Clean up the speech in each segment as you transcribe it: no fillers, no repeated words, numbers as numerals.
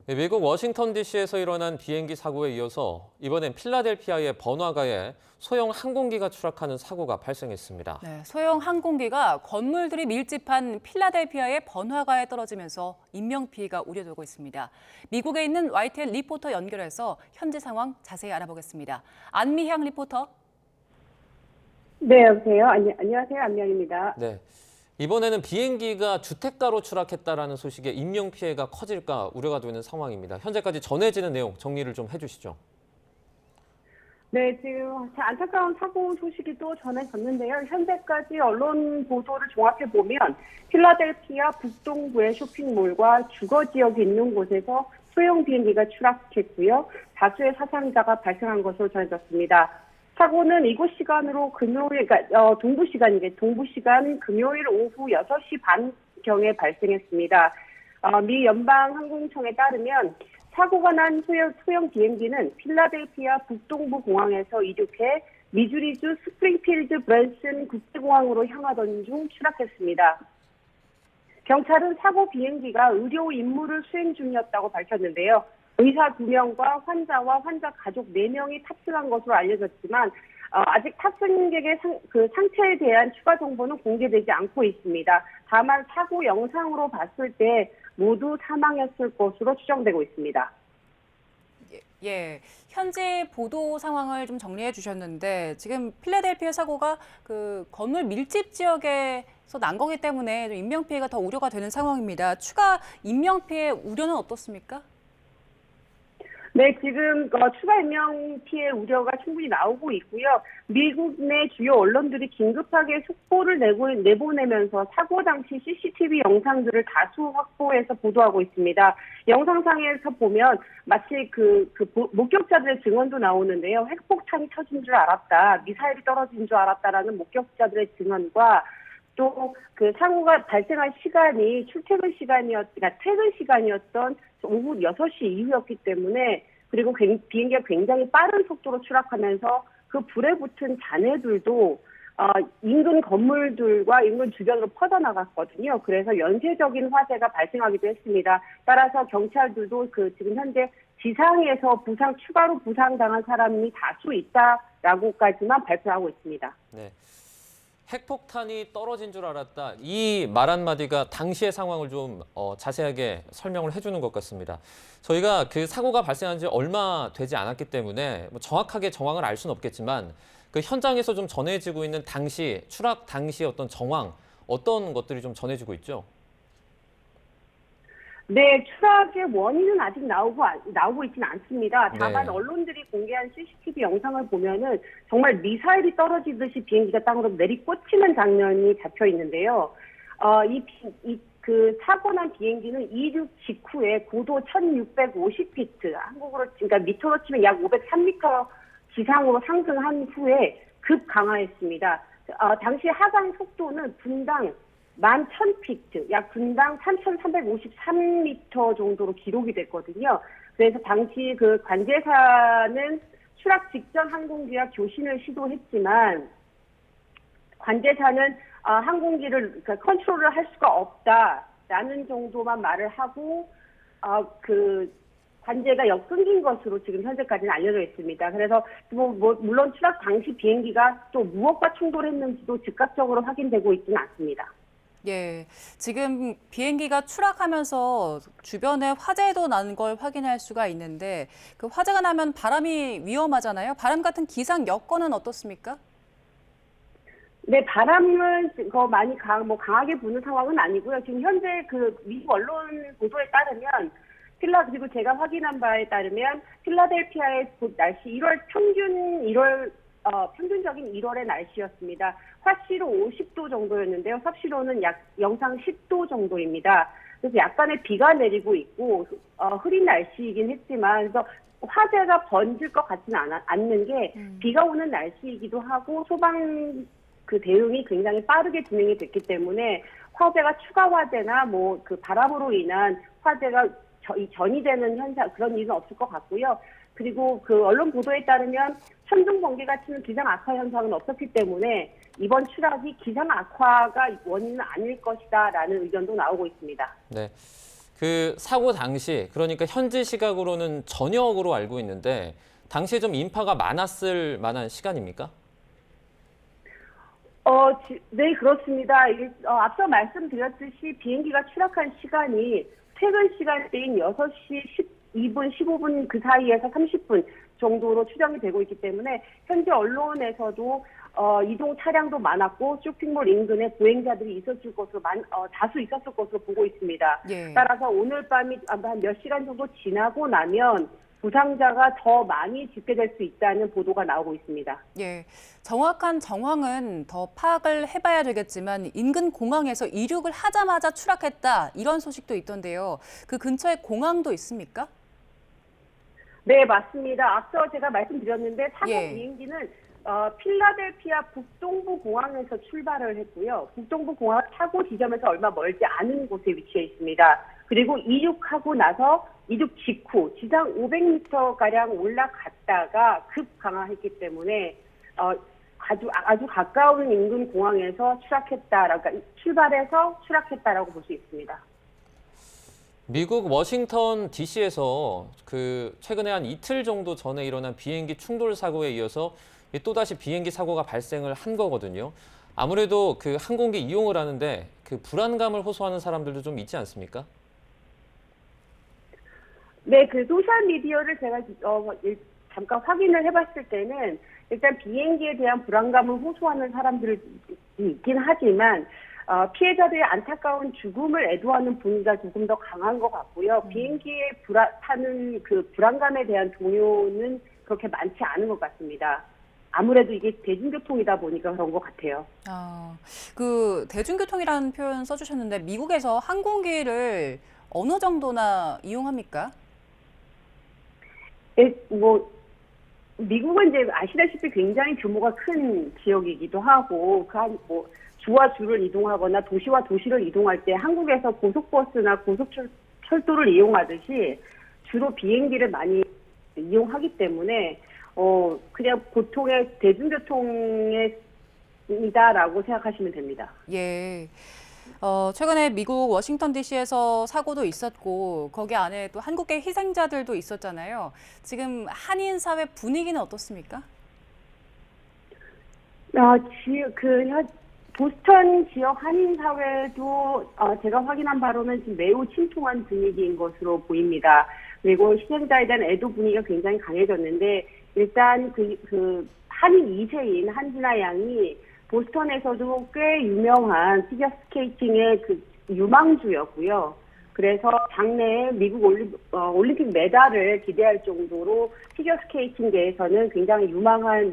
미국 워싱턴 DC에서 일어난 비행기 사고에 이어서 이번엔 필라델피아의 번화가에 소형 항공기가 추락하는 사고가 발생했습니다. 네, 소형 항공기가 건물들이 밀집한 필라델피아의 번화가에 떨어지면서 인명피해가 우려되고 있습니다. 미국에 있는 YTN 리포터 연결해서 현지 상황 자세히 알아보겠습니다. 안미향 리포터. 네, 여보세요. 안녕하세요. 안미향입니다. 네. 이번에는 비행기가 주택가로 추락했다라는 소식에 인명피해가 커질까 우려가 되는 상황입니다. 현재까지 전해지는 내용 정리를 좀 해주시죠. 네, 지금 안타까운 사고 소식이 또 전해졌는데요. 현재까지 언론 보도를 종합해 보면 필라델피아 북동부의 쇼핑몰과 주거 지역이 있는 곳에서 소형 비행기가 추락했고요. 다수의 사상자가 발생한 것으로 전해졌습니다. 사고는 이곳 시간으로 동부 시간 금요일 오후 6시 반경에 발생했습니다. 미 연방항공청에 따르면 사고가 난 소형 비행기는 필라델피아 북동부 공항에서 이륙해 미주리주 스프링필드 브랜슨 국제공항으로 향하던 중 추락했습니다. 경찰은 사고 비행기가 의료 임무를 수행 중이었다고 밝혔는데요. 의사 2명과 환자와 환자 가족 4명이 탑승한 것으로 알려졌지만 아직 탑승객의 상태에 대한 추가 정보는 공개되지 않고 있습니다. 다만 사고 영상으로 봤을 때 모두 사망했을 것으로 추정되고 있습니다. 예, 현재 보도 상황을 좀 정리해 주셨는데 지금 필라델피아 사고가 그 건물 밀집 지역에서 난 거기 때문에 좀 인명피해가 더 우려가 되는 상황입니다. 추가 인명피해 우려는 어떻습니까? 네, 지금 추가 인명 피해 우려가 충분히 나오고 있고요. 미국 내 주요 언론들이 긴급하게 속보를 내보내면서 사고 당시 CCTV 영상들을 다수 확보해서 보도하고 있습니다. 영상상에서 보면 마치 목격자들의 증언도 나오는데요. 핵폭탄이 터진 줄 알았다, 미사일이 떨어진 줄 알았다라는 목격자들의 증언과 또 사고가 발생한 시간이 퇴근 시간이었던 오후 6시 이후였기 때문에 그리고 비행기가 굉장히 빠른 속도로 추락하면서 그 불에 붙은 잔해들도 인근 건물들과 인근 주변으로 퍼져나갔거든요. 그래서 연쇄적인 화재가 발생하기도 했습니다. 따라서 경찰들도 지금 현재 지상에서 추가로 부상당한 사람이 다수 있다라고까지만 발표하고 있습니다. 네. 핵폭탄이 떨어진 줄 알았다. 이 말 한마디가 당시의 상황을 좀 자세하게 설명을 해주는 것 같습니다. 저희가 그 사고가 발생한 지 얼마 되지 않았기 때문에 정확하게 정황을 알 수는 없겠지만 그 현장에서 좀 전해지고 있는 추락 당시 어떤 정황, 어떤 것들이 좀 전해지고 있죠? 네, 추락의 원인은 아직 나오고 있지는 않습니다. 다만 네. 언론들이 공개한 CCTV 영상을 보면은 정말 미사일이 떨어지듯이 비행기가 땅으로 내리꽂히는 장면이 잡혀 있는데요. 사고 난 비행기는 이륙 직후에 고도 1,650피트, 그러니까 미터로 치면 약 503m 지상으로 상승한 후에 급강하했습니다. 당시 하강 속도는 분당 11,000피트, 약 분당 3,353m 정도로 기록이 됐거든요. 그래서 당시 관제사는 추락 직전 항공기와 교신을 시도했지만 관제사는 항공기를 컨트롤을 할 수가 없다라는 정도만 말을 하고 관제가 끊긴 것으로 지금 현재까지는 알려져 있습니다. 그래서 물론 추락 당시 비행기가 또 무엇과 충돌했는지도 즉각적으로 확인되고 있지는 않습니다. 예, 지금 비행기가 추락하면서 주변에 화재도 난 걸 확인할 수가 있는데 그 화재가 나면 바람이 위험하잖아요. 바람 같은 기상 여건은 어떻습니까? 네, 바람은 많이 강하게 부는 상황은 아니고요. 지금 현재 미국 언론 보도에 따르면 그리고 제가 확인한 바에 따르면 필라델피아의 날씨 평균적인 1월의 날씨였습니다. 화씨로 50도 정도였는데요. 섭씨로는 영상 10도 정도입니다. 그래서 약간의 비가 내리고 있고 흐린 날씨이긴 했지만 그래서 화재가 번질 것 같지는 않는 게 비가 오는 날씨이기도 하고 소방 대응이 굉장히 빠르게 진행이 됐기 때문에 추가 화재나 바람으로 인한 화재가 전이되는 그런 일은 없을 것 같고요. 그리고 언론 보도에 따르면 천둥 번개가 치는 기상 악화 현상은 없었기 때문에 이번 추락이 기상 악화가 원인은 아닐 것이다라는 의견도 나오고 있습니다. 네. 그 사고 당시, 그러니까 현지 시각으로는 저녁으로 알고 있는데 당시에 좀 인파가 많았을 만한 시간입니까? 네, 그렇습니다. 앞서 말씀드렸듯이 비행기가 추락한 시간이 퇴근 시간대인 6시 12분, 15분 그 사이에서 30분 정도로 추정이 되고 있기 때문에 현재 언론에서도 이동 차량도 많았고 쇼핑몰 인근에 보행자들이 있었을 것으로 다수 있었을 것으로 보고 있습니다. 예. 따라서 오늘 밤이 한 몇 시간 정도 지나고 나면 부상자가 더 많이 집계될 수 있다는 보도가 나오고 있습니다. 예, 정확한 정황은 더 파악을 해봐야 되겠지만 인근 공항에서 이륙을 하자마자 추락했다 이런 소식도 있던데요. 그 근처에 공항도 있습니까? 네, 맞습니다. 앞서 제가 말씀드렸는데 사고 예. 비행기는 필라델피아 북동부 공항에서 출발을 했고요. 북동부 공항 사고 지점에서 얼마 멀지 않은 곳에 위치해 있습니다. 그리고 이륙하고 나서 이륙 직후 지상 500m가량 올라갔다가 급 강화했기 때문에 아주 가까운 인근 공항에서 그러니까 출발해서 추락했다라고 볼 수 있습니다. 미국 워싱턴 DC에서 그 최근에 한 이틀 정도 전에 일어난 비행기 충돌 사고에 이어서 또다시 비행기 사고가 발생을 한 거거든요. 아무래도 그 항공기 이용을 하는데 그 불안감을 호소하는 사람들도 좀 있지 않습니까? 네, 그 소셜미디어를 제가 잠깐 확인을 해봤을 때는 일단 비행기에 대한 불안감을 호소하는 사람들이 있긴 하지만 피해자들의 안타까운 죽음을 애도하는 분위기가 조금 더 강한 것 같고요. 비행기에 타는 그 불안감에 대한 동요는 그렇게 많지 않은 것 같습니다. 아무래도 이게 대중교통이다 보니까 그런 것 같아요. 그 대중교통이라는 표현 써주셨는데 미국에서 항공기를 어느 정도나 이용합니까? 미국은 이제 아시다시피 굉장히 규모가 큰 지역이기도 하고, 주와 주를 이동하거나 도시와 도시를 이동할 때 한국에서 고속버스나 고속철도를 이용하듯이 주로 비행기를 많이 이용하기 때문에, 그냥 보통의 대중교통이다라고 생각하시면 됩니다. 예. 최근에 미국 워싱턴 DC에서 사고도 있었고 거기 안에 또 한국계 희생자들도 있었잖아요. 지금 한인 사회 분위기는 어떻습니까? 보스턴 지역 한인 사회도 제가 확인한 바로는 지금 매우 침통한 분위기인 것으로 보입니다. 그리고 희생자에 대한 애도 분위기가 굉장히 강해졌는데 일단 그 한인 2세인 한진아 양이 보스턴에서도 꽤 유명한 피겨스케이팅의 그 유망주였고요. 그래서 장래에 미국 올림픽 메달을 기대할 정도로 피겨스케이팅계에서는 굉장히 유망한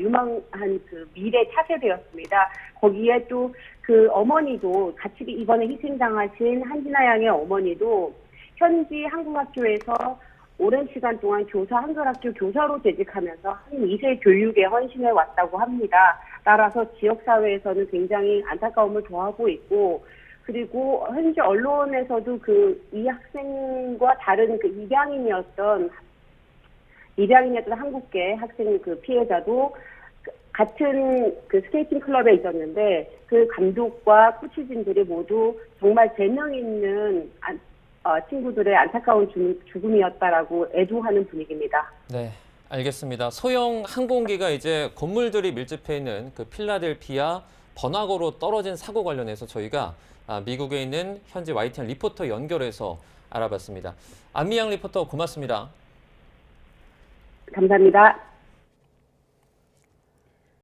그 미래 차세대였습니다. 거기에 또 그 어머니도 같이 이번에 희생당하신 한진아 양의 어머니도 현지 한국학교에서 오랜 시간 동안 한글학교 교사로 재직하면서 한 2세 교육에 헌신해 왔다고 합니다. 따라서 지역사회에서는 굉장히 안타까움을 더하고 있고, 그리고 현지 언론에서도 이 학생과 다른 그 입양인이었던 한국계 학생 그 피해자도 같은 그 스케이팅 클럽에 있었는데 그 감독과 코치진들이 모두 정말 재능 있는 친구들의 안타까운 죽음이었다라고 애도하는 분위기입니다. 네, 알겠습니다. 소형 항공기가 이제 건물들이 밀집해 있는 그 필라델피아 번화고로 떨어진 사고 관련해서 저희가 미국에 있는 현지 YTN 리포터 연결해서 알아봤습니다. 안미양 리포터 고맙습니다. 감사합니다.